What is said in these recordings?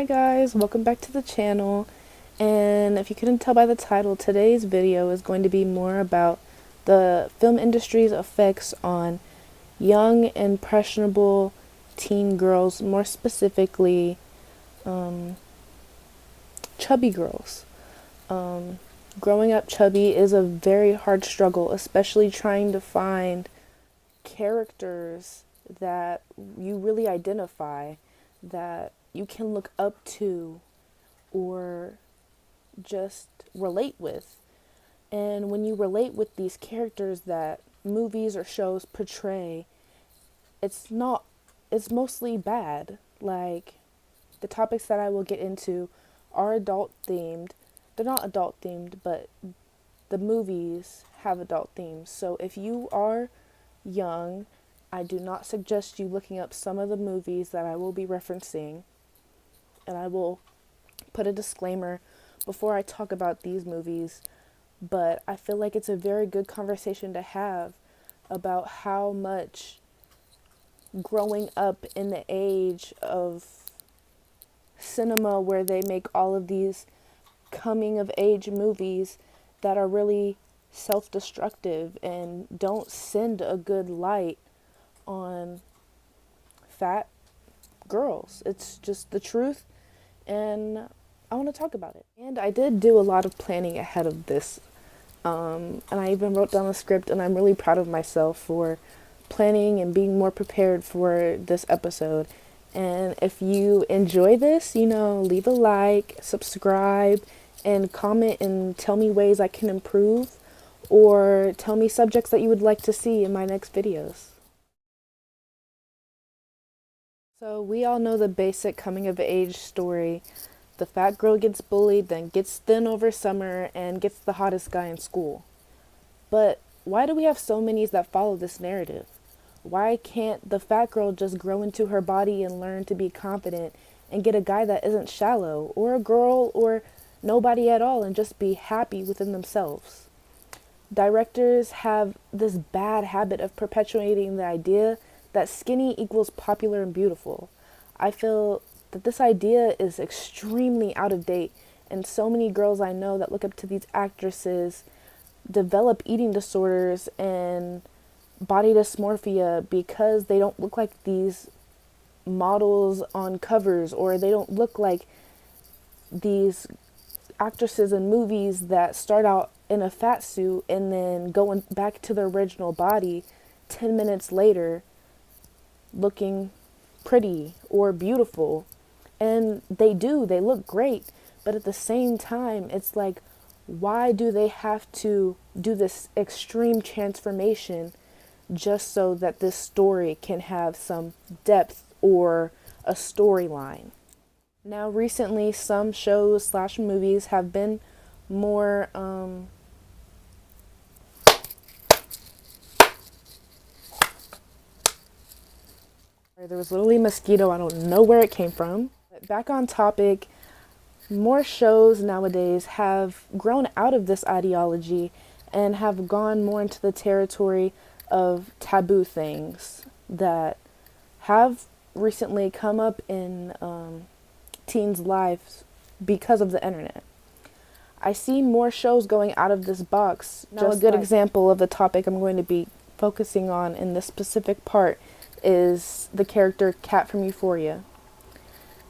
Hi guys, welcome back to the channel. And if you couldn't tell by the title, today's video is going to be more about the film industry's effects on young, impressionable teen girls, more specifically, chubby girls. Growing up chubby is a very hard struggle, especially trying to find characters that you really identify, that you can look up to or just relate with. And when you relate with these characters that movies or shows portray, it's mostly bad. Like, the topics that I will get into are adult themed. They're not adult themed, but the movies have adult themes. So if you are young, I do not suggest you looking up some of the movies that I will be referencing. And I will put a disclaimer before I talk about these movies, but I feel like it's a very good conversation to have about how much growing up in the age of cinema, where they make all of these coming of age movies that are really self-destructive and don't send a good light on fat girls. It's just the truth, and I want to talk about it. And I did do a lot of planning ahead of this, and I even wrote down a script, and I'm really proud of myself for planning and being more prepared for this episode. And if you enjoy this, leave a like, subscribe, and comment and tell me ways I can improve, or tell me subjects that you would like to see in my next videos. So we all know the basic coming of age story. The fat girl gets bullied, then gets thin over summer, and gets the hottest guy in school. But why do we have so many that follow this narrative? Why can't the fat girl just grow into her body and learn to be confident and get a guy that isn't shallow, or a girl, or nobody at all, and just be happy within themselves? Directors have this bad habit of perpetuating the idea that skinny equals popular and beautiful. I feel that this idea is extremely out of date, and so many girls I know that look up to these actresses develop eating disorders and body dysmorphia because they don't look like these models on covers, or they don't look like these actresses in movies that start out in a fat suit and then going back to their original body 10 minutes later looking pretty or beautiful. And they look great, but at the same time, it's like, why do they have to do this extreme transformation just so that this story can have some depth or a storyline? Now, recently, some shows / movies have been more, there was literally a mosquito, I don't know where it came from. But back on topic, more shows nowadays have grown out of this ideology and have gone more into the territory of taboo things that have recently come up in teens' lives because of the internet. I see more shows going out of this box. Now, a good example of the topic I'm going to be focusing on in this specific part is the character Kat from Euphoria.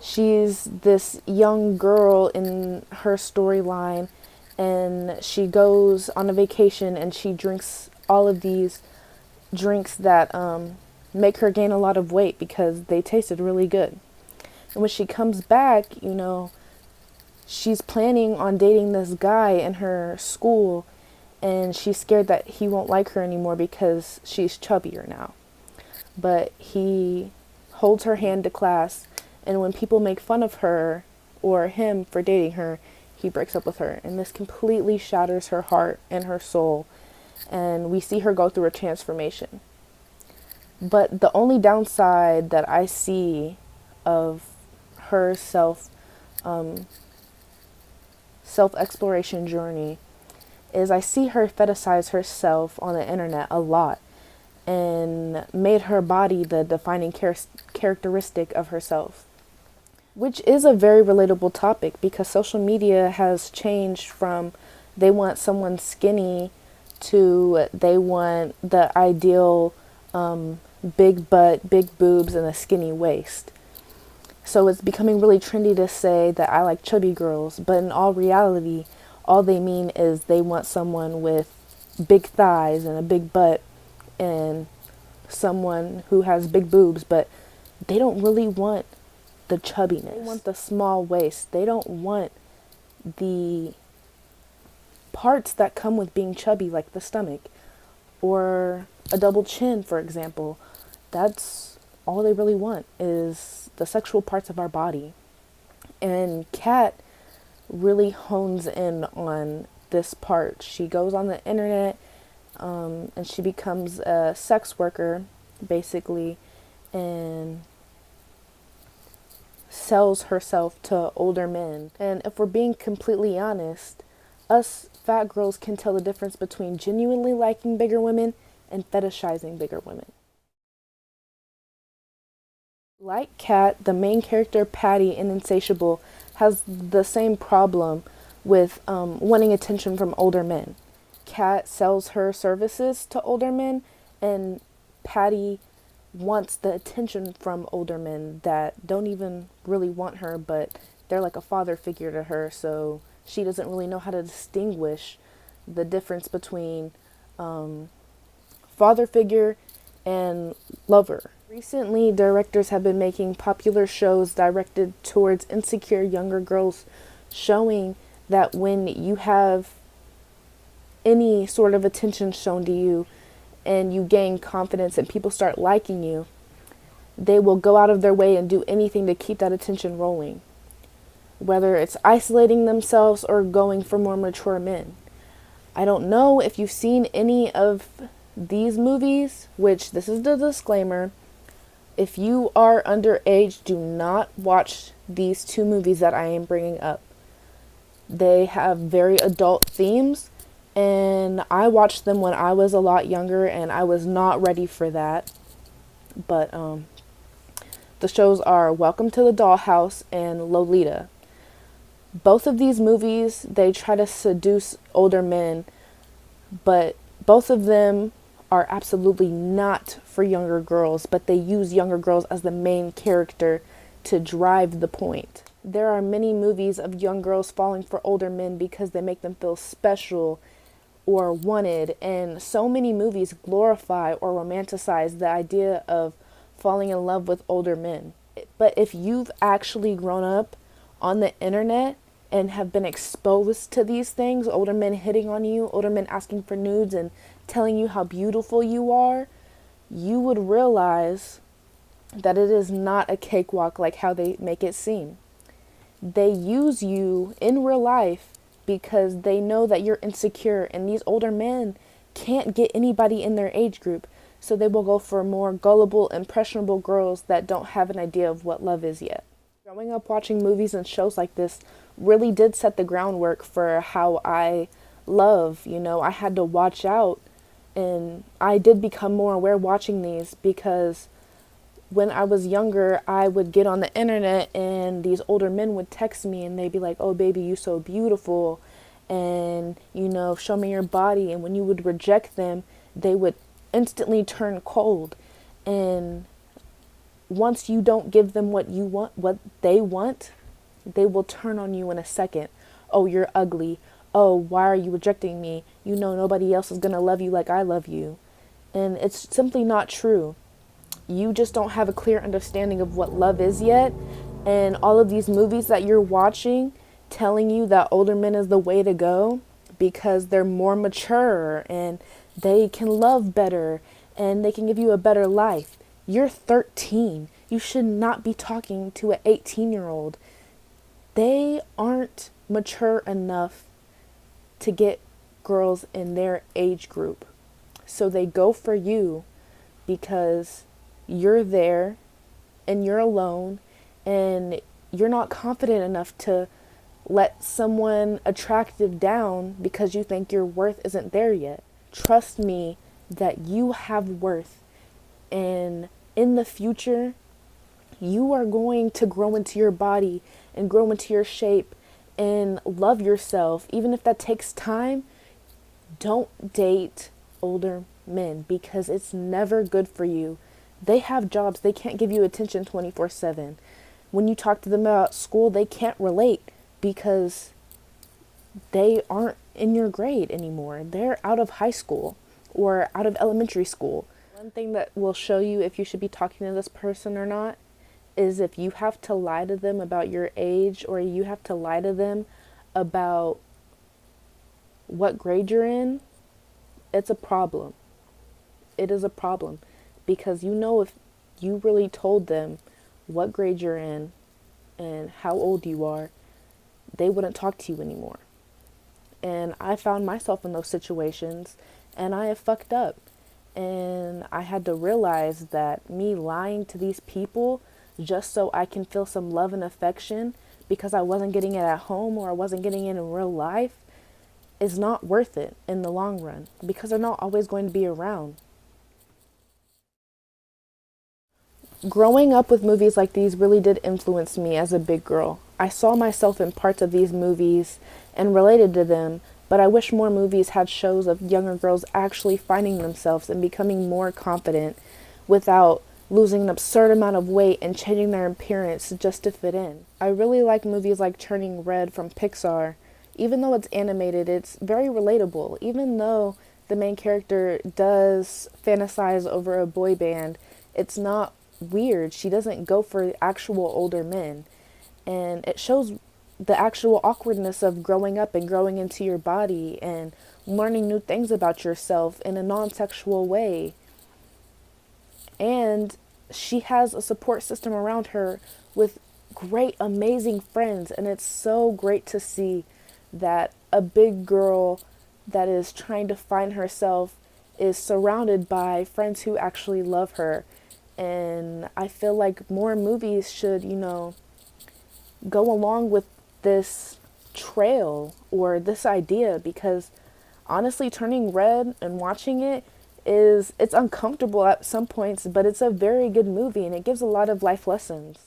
She's this young girl in her storyline, and she goes on a vacation and she drinks all of these drinks that make her gain a lot of weight because they tasted really good. And when she comes back, she's planning on dating this guy in her school, and she's scared that he won't like her anymore because she's chubbier now. But he holds her hand to class, and when people make fun of her or him for dating her, he breaks up with her. And this completely shatters her heart and her soul, and we see her go through a transformation. But the only downside that I see of her self-exploration journey is I see her fetishize herself on the internet a lot and made her body the defining characteristic of herself. which is a very relatable topic because social media has changed from they want someone skinny to they want the ideal big butt, big boobs, and a skinny waist. So it's becoming really trendy to say that I like chubby girls, but in all reality, all they mean is they want someone with big thighs and a big butt and someone who has big boobs, but they don't really want the chubbiness. They want the small waist. They don't want the parts that come with being chubby, like the stomach or a double chin, for example. That's all they really want is the sexual parts of our body. And Kat really hones in on this part. She goes on the internet and she becomes a sex worker, basically, and sells herself to older men. And if we're being completely honest, us fat girls can tell the difference between genuinely liking bigger women and fetishizing bigger women. Like Kat, the main character Patty in Insatiable has the same problem with wanting attention from older men. Kat sells her services to older men, and Patty wants the attention from older men that don't even really want her, but they're like a father figure to her, so she doesn't really know how to distinguish the difference between father figure and lover. Recently, directors have been making popular shows directed towards insecure younger girls, showing that when you have any sort of attention shown to you and you gain confidence and people start liking you, they will go out of their way and do anything to keep that attention rolling, whether it's isolating themselves or going for more mature men. I don't know if you've seen any of these movies, which this is the disclaimer. If you are underage, do not watch these two movies that I am bringing up. They have very adult themes, and I watched them when I was a lot younger, and I was not ready for that. But the shows are Welcome to the Dollhouse and Lolita. Both of these movies, they try to seduce older men, but both of them are absolutely not for younger girls, but they use younger girls as the main character to drive the point. There are many movies of young girls falling for older men because they make them feel special or wanted, and so many movies glorify or romanticize the idea of falling in love with older men. But if you've actually grown up on the internet and have been exposed to these things, older men hitting on you, older men asking for nudes and telling you how beautiful you are, you would realize that it is not a cakewalk like how they make it seem. They use you in real life because they know that you're insecure, and these older men can't get anybody in their age group, so they will go for more gullible, impressionable girls that don't have an idea of what love is yet. Growing up watching movies and shows like this really did set the groundwork for how I love. I had to watch out, and I did become more aware watching these because when I was younger, I would get on the internet and these older men would text me and they'd be like, "Oh baby, you so beautiful," and show me your body. And when you would reject them, they would instantly turn cold. And once you don't give them what they want, they will turn on you in a second. "Oh, you're ugly. Oh, why are you rejecting me? Nobody else is gonna love you like I love you." And it's simply not true. You just don't have a clear understanding of what love is yet. And all of these movies that you're watching telling you that older men is the way to go because they're more mature and they can love better and they can give you a better life. You're 13. You should not be talking to an 18-year-old. They aren't mature enough to get girls in their age group. So they go for you because you're there and you're alone and you're not confident enough to let someone attractive down because you think your worth isn't there yet. Trust me that you have worth, and in the future, You are going to grow into your body and grow into your shape and love yourself. Even if that takes time, don't date older men because it's never good for you. They have jobs, they can't give you attention 24/7. When you talk to them about school, they can't relate because they aren't in your grade anymore. They're out of high school or out of elementary school. One thing that will show you if you should be talking to this person or not is if you have to lie to them about your age or you have to lie to them about what grade you're in. It's a problem. It is a problem because if you really told them what grade you're in and how old you are, they wouldn't talk to you anymore. And I found myself in those situations and I have fucked up. And I had to realize that me lying to these people just so I can feel some love and affection because I wasn't getting it at home or I wasn't getting it in real life is not worth it in the long run because they're not always going to be around. Growing up with movies like these really did influence me as a big girl. I saw myself in parts of these movies and related to them, but I wish more movies had shows of younger girls actually finding themselves and becoming more confident without losing an absurd amount of weight and changing their appearance just to fit in. I really like movies like Turning Red from Pixar. Even though it's animated, it's very relatable. Even though the main character does fantasize over a boy band, it's not weird. She doesn't go for actual older men. And it shows the actual awkwardness of growing up and growing into your body and learning new things about yourself in a non-sexual way. And she has a support system around her with great, amazing friends. And it's so great to see that a big girl that is trying to find herself is surrounded by friends who actually love her. And I feel like more movies should, go along with this trail or this idea because honestly, Turning Red and watching it's uncomfortable at some points, but it's a very good movie and it gives a lot of life lessons.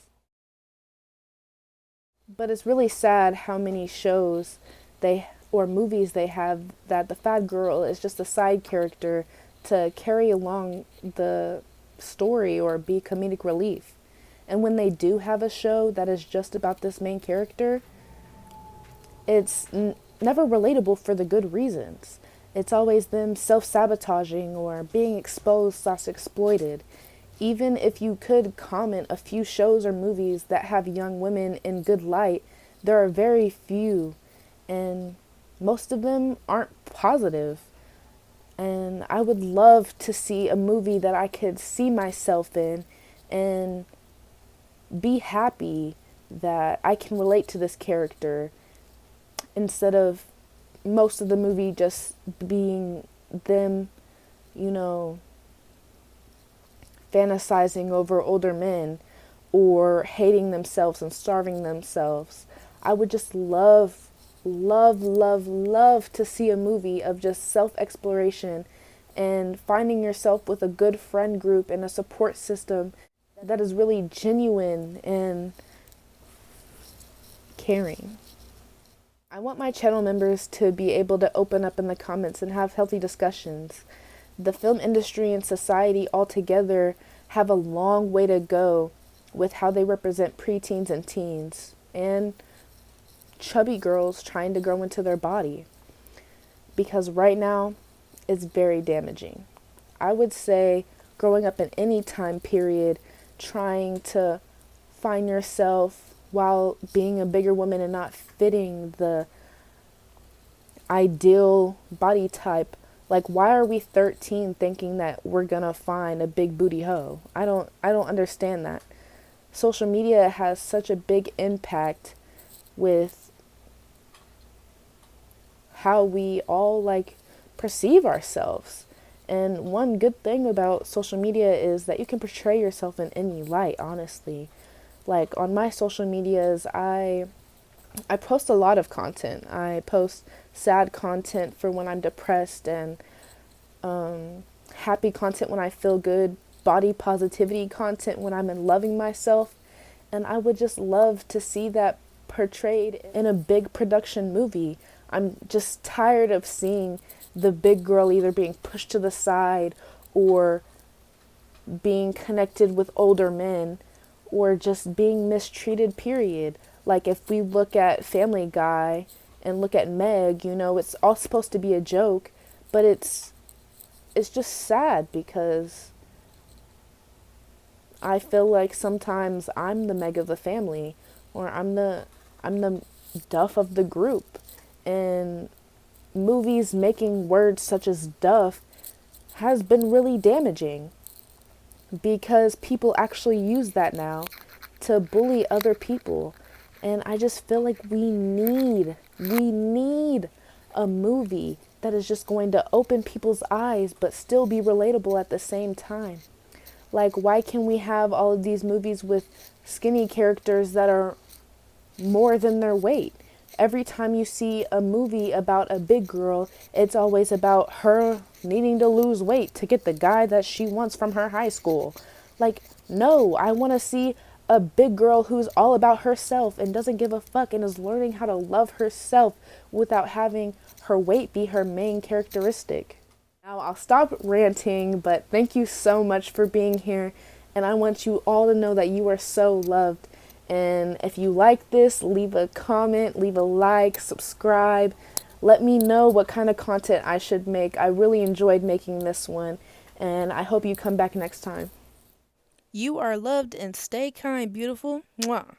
But it's really sad how many shows they or movies they have that the fat girl is just a side character to carry along the story or be comedic relief. And when they do have a show that is just about this main character, it's never relatable for the good reasons. It's always them self-sabotaging or being exposed/exploited. Even if you could comment a few shows or movies that have young women in good light, there are very few, and most of them aren't positive. And I would love to see a movie that I could see myself in and be happy that I can relate to this character instead of most of the movie just being them, you know, fantasizing over older men or hating themselves and starving themselves. I would just love, love, love, love to see a movie of just self-exploration and finding yourself with a good friend group and a support system that is really genuine and caring. I want my channel members to be able to open up in the comments and have healthy discussions. The film industry and society altogether have a long way to go with how they represent preteens and teens and chubby girls trying to grow into their body. Because right now, it's very damaging. I would say growing up in any time period, trying to find yourself while being a bigger woman and not fitting the ideal body type. Like, why are we 13 thinking that we're gonna find a big booty hoe? I don't understand that. Social media has such a big impact with how we all perceive ourselves. And one good thing about social media is that you can portray yourself in any light, honestly. Like on my social medias, I post a lot of content. I post sad content for when I'm depressed and happy content when I feel good, body positivity content when I'm in loving myself, And I would just love to see that portrayed in a big production movie. I'm just tired of seeing the big girl either being pushed to the side or being connected with older men or just being mistreated, period. Like if we look at Family Guy and look at Meg, you know, it's all supposed to be a joke, but it's just sad because I feel like sometimes I'm the Meg of the family or I'm the Duff of the group. And movies making words such as Duff has been really damaging because people actually use that now to bully other people. And I just feel like we need a movie that is just going to open people's eyes but still be relatable at the same time. Like, why can we have all of these movies with skinny characters that are more than their weight? Every time you see a movie about a big girl, it's always about her needing to lose weight to get the guy that she wants from her high school. Like, no, I want to see a big girl who's all about herself and doesn't give a fuck and is learning how to love herself without having her weight be her main characteristic. Now I'll stop ranting, but thank you so much for being here. And I want you all to know that you are so loved. And if you like this, leave a comment, leave a like, subscribe. Let me know what kind of content I should make. I really enjoyed making this one. And I hope you come back next time. You are loved and stay kind, beautiful. Mwah.